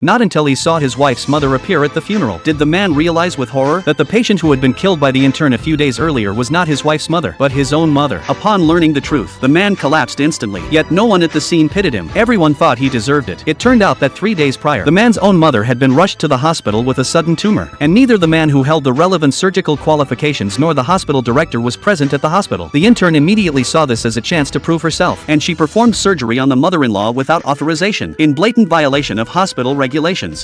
Not until he saw his wife's mother appear at the funeral did the man realize with horror that the patient who had been killed by the intern a few days earlier was not his wife's mother, but his own mother. Upon learning the truth, the man collapsed instantly, yet no one at the scene pitied him. Everyone thought he deserved it. It turned out that 3 days prior, the man's own mother had been rushed to the hospital with a sudden tumor, and neither the man who held the relevant surgical qualifications nor the hospital director was present at the hospital. The intern immediately saw this as a chance to prove herself, and she performed surgery on the mother-in-law without authorization, in blatant violation of hospital regulations.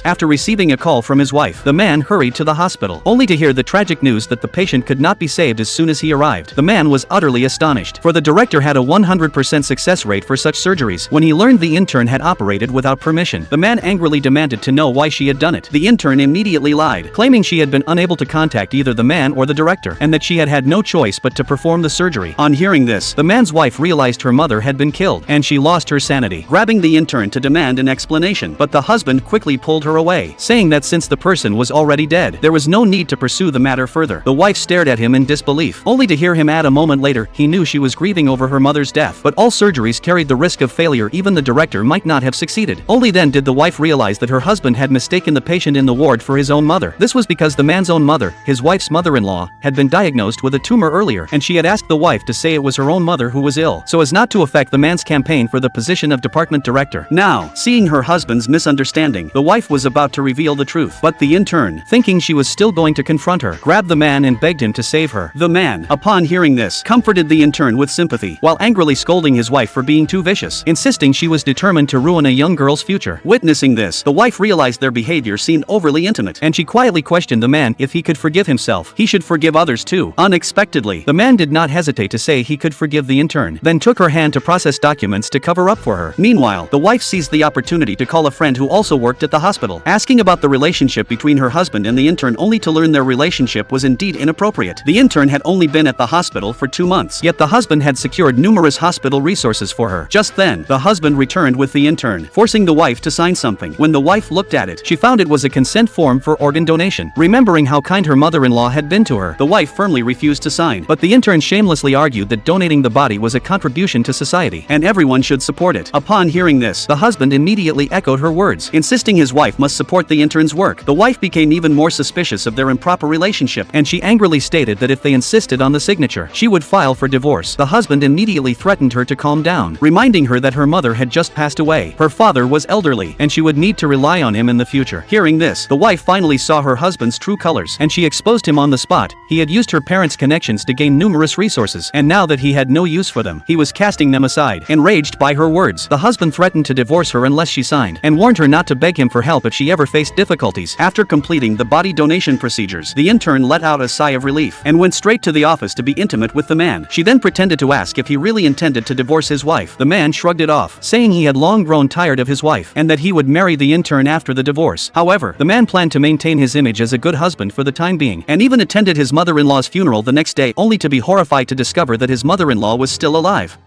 After receiving a call from his wife, the man hurried to the hospital, only to hear the tragic news that the patient could not be saved as soon as he arrived. The man was utterly astonished, for the director had a 100% success rate for such surgeries. When he learned the intern had operated without permission, the man angrily demanded to know why she had done it. The intern immediately lied, claiming she had been unable to contact either the man or the director, and that she had had no choice but to perform the surgery. On hearing this, the man's wife realized her mother had been killed, and she lost her sanity, grabbing the intern to demand an explanation. But the husband quickly pulled her away, saying that since the person was already dead, there was no need to pursue the matter further. The wife stared at him in disbelief, only to hear him add a moment later, he knew she was grieving over her mother's death, but all surgeries carried the risk of failure. Even the director might not have succeeded. Only then did the wife realize that her husband had mistaken the patient in the ward for his own mother. This was because the man's own mother, his wife's mother-in-law, had been diagnosed with a tumor earlier, and she had asked the wife to say it was her own mother who was ill, so as not to affect the man's campaign for the position of department director. Now, seeing her husband's misunderstanding, the wife was about to reveal the truth, but the intern, thinking she was still going to confront her, grabbed the man and begged him to save her. The man, upon hearing this, comforted the intern with sympathy, while angrily scolding his wife for being too vicious, insisting she was determined to ruin a young girl's future. Witnessing this, the wife realized their behavior seemed overly intimate, and she quietly questioned the man if he could forgive himself. He should forgive others too. Unexpectedly, the man did not hesitate to say he could forgive the intern, then took her hand to process documents to cover up for her. Meanwhile, the wife seized the opportunity to call a friend who also worked at the hospital, asking about the relationship between her husband and the intern, only to learn their relationship was indeed inappropriate. The intern had only been at the hospital for 2 months, yet the husband had secured numerous hospital resources for her. Just then, the husband returned with the intern, forcing the wife to sign something. When the wife looked at it, she found it was a consent form for organ donation. Remembering how kind her mother-in-law had been to her, the wife firmly refused to sign, but the intern shamelessly argued that donating the body was a contribution to society, and everyone should support it. Upon hearing this, the husband immediately echoed her words, insisting his wife must support the intern's work. The wife became even more suspicious of their improper relationship, and she angrily stated that if they insisted on the signature, she would file for divorce. The husband immediately threatened her to calm down, reminding her that her mother had just passed away. Her father was elderly, and she would need to rely on him in the future. Hearing this, the wife finally saw her husband's true colors, and she exposed him on the spot. He had used her parents' connections to gain numerous resources, and now that he had no use for them, he was casting them aside. Enraged by her words, the husband threatened to divorce her unless she signed, and warned her not to beg him for help if she ever faced difficulties. After completing the body donation procedures, the intern let out a sigh of relief, and went straight to the office to be intimate with the man. She then pretended to ask if he really intended to divorce his wife. The man shrugged it off, saying he had long grown tired of his wife, and that he would marry the intern after the divorce. However, the man planned to maintain his image as a good husband for the time being, and even attended his mother-in-law's funeral the next day, only to be horrified to discover that his mother-in-law was still alive.